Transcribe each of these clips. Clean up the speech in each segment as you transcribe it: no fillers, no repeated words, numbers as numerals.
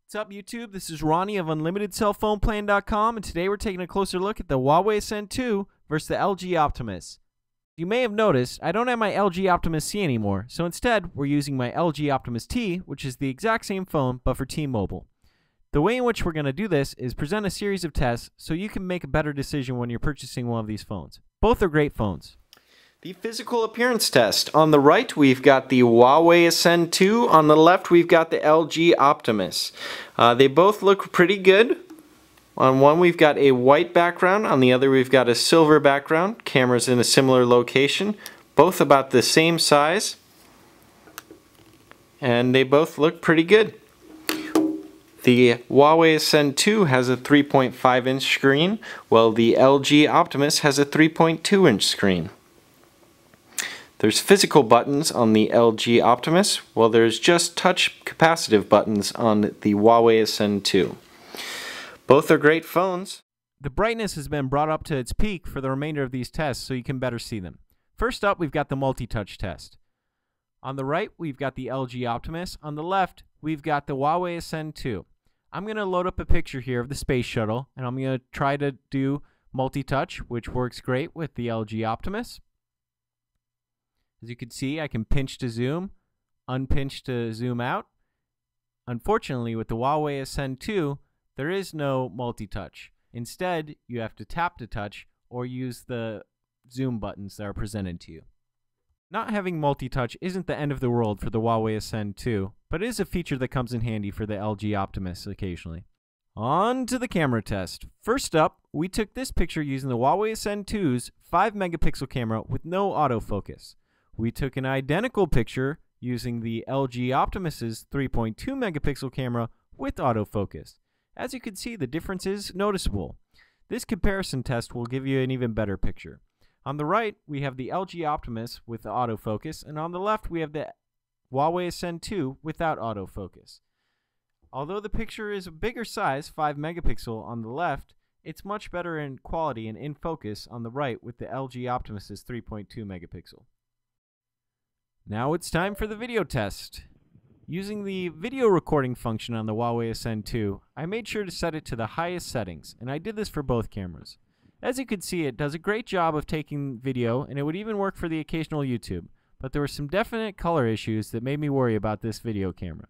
What's up, YouTube? This is Ronnie of UnlimitedCellPhonePlan.com, and today we're taking a closer look at the Huawei Ascend II versus the LG Optimus. You may have noticed I don't have my LG Optimus C anymore, so instead we're using my LG Optimus T, which is the exact same phone but for T-Mobile. The way in which we're going to do this is present a series of tests so you can make a better decision when you're purchasing one of these phones. Both are great phones. The physical appearance test. On the right, we've got the Huawei Ascend II. On the left, we've got the LG Optimus. They both look pretty good. On one, we've got a white background. On the other, we've got a silver background. Cameras in a similar location. Both about the same size. And they both look pretty good. The Huawei Ascend II has a 3.5-inch screen, while the LG Optimus has a 3.2-inch screen. There's physical buttons on the LG Optimus, while there's just touch capacitive buttons on the Huawei Ascend II. Both are great phones. The brightness has been brought up to its peak for the remainder of these tests so you can better see them. First up, we've got the multi-touch test. On the right, we've got the LG Optimus. On the left, we've got the Huawei Ascend II. I'm going to load up a picture here of the space shuttle, and I'm going to try to do multi-touch, which works great with the LG Optimus. As you can see, I can pinch to zoom, unpinch to zoom out. Unfortunately, with the Huawei Ascend II, there is no multi-touch. Instead, you have to tap to touch or use the zoom buttons that are presented to you. Not having multi-touch isn't the end of the world for the Huawei Ascend II, but it is a feature that comes in handy for the LG Optimus occasionally. On to the camera test. First up, we took this picture using the Huawei Ascend II's 5-megapixel camera with no autofocus. We took an identical picture using the LG Optimus's 3.2 megapixel camera with autofocus. As you can see, the difference is noticeable. This comparison test will give you an even better picture. On the right, we have the LG Optimus with the autofocus, and on the left, we have the Huawei Ascend II without autofocus. Although the picture is a bigger size, 5 megapixel on the left, it's much better in quality and in focus on the right with the LG Optimus's 3.2 megapixel. Now it's time for the video test. Using the video recording function on the Huawei Ascend II, I made sure to set it to the highest settings, and I did this for both cameras. As you can see, it does a great job of taking video, and it would even work for the occasional YouTube, but there were some definite color issues that made me worry about this video camera.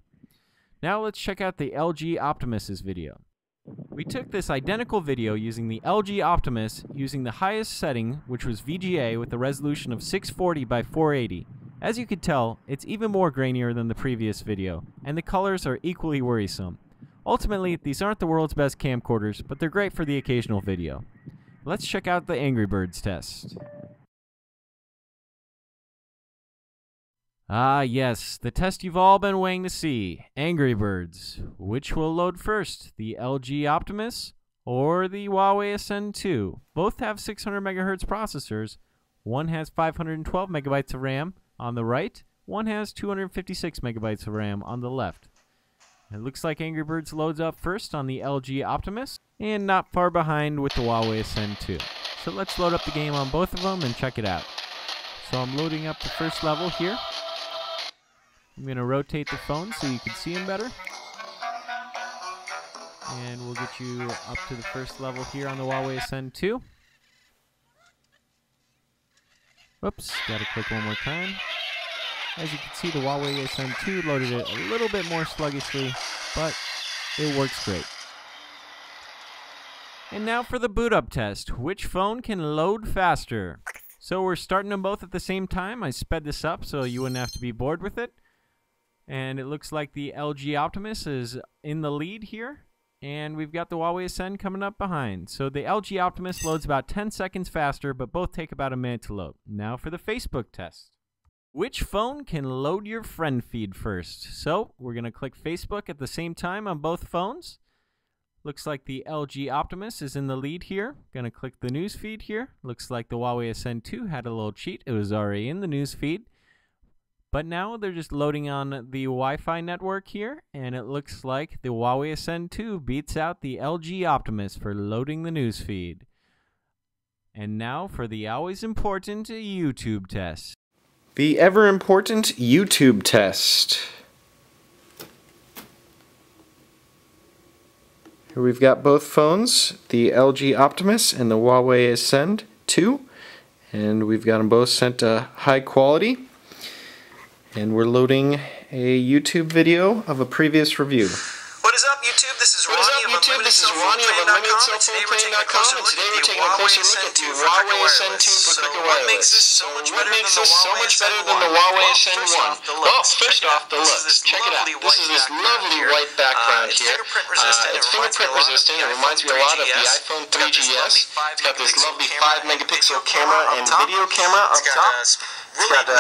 Now let's check out the LG Optimus's video. We took this identical video using the LG Optimus using the highest setting, which was VGA with a resolution of 640 by 480. As you can tell, it's even more grainier than the previous video, and the colors are equally worrisome. Ultimately, these aren't the world's best camcorders, but they're great for the occasional video. Let's check out the Angry Birds test. Ah yes, the test you've all been waiting to see, Angry Birds. Which will load first, the LG Optimus or the Huawei Ascend II? Both have 600 MHz processors. One has 512 megabytes of RAM on the right, one has 256 megabytes of RAM on the left. It looks like Angry Birds loads up first on the LG Optimus, and not far behind with the Huawei Ascend II. So let's load up the game on both of them and check it out. So I'm loading up the first level here. I'm going to rotate the phone so you can see them better. And we'll get you up to the first level here on the Huawei Ascend II. Whoops, gotta click one more time. As you can see, the Huawei Ascend II loaded it a little bit more sluggishly, but it works great. And now for the boot up test. Which phone can load faster? So we're starting them both at the same time. I sped this up so you wouldn't have to be bored with it. And it looks like the LG Optimus is in the lead here. And we've got the Huawei Ascend coming up behind. So the LG Optimus loads about 10 seconds faster, but both take about a minute to load. Now for the Facebook test. Which phone can load your friend feed first? So we're going to click Facebook at the same time on both phones. Looks like the LG Optimus is in the lead here. Going to click the news feed here. Looks like the Huawei Ascend II had a little cheat. It was already in the news feed. But now they're just loading on the Wi-Fi network here, and it looks like the Huawei Ascend II beats out the LG Optimus for loading the newsfeed. And now for the always important YouTube test. The ever-important YouTube test. Here we've got both phones, the LG Optimus and the Huawei Ascend II, and we've got them both sent to high quality. And we're loading a YouTube video of a previous review. What is up, YouTube? This is Ronnie of UnlimitedCellPhonePlan.com, and today we're taking a closer look at the Huawei Ascend II for Cricket Wireless. What makes this so much better than the Huawei Ascend I? Well, first off, the looks. Check it out. This is this lovely white background here. It's fingerprint resistant. It reminds me a lot of the iPhone 3GS. It's got this lovely 5-megapixel camera and video camera up top. It's got a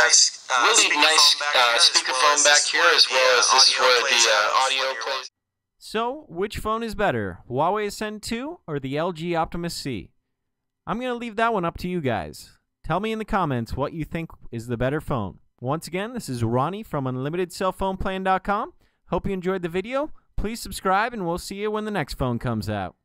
really nice speakerphone back here, as well as this is where the audio plays. So, which phone is better, Huawei Ascend II or the LG Optimus C? I'm going to leave that one up to you guys. Tell me in the comments what you think is the better phone. Once again, this is Ronnie from UnlimitedCellPhonePlan.com. Hope you enjoyed the video. Please subscribe, and we'll see you when the next phone comes out.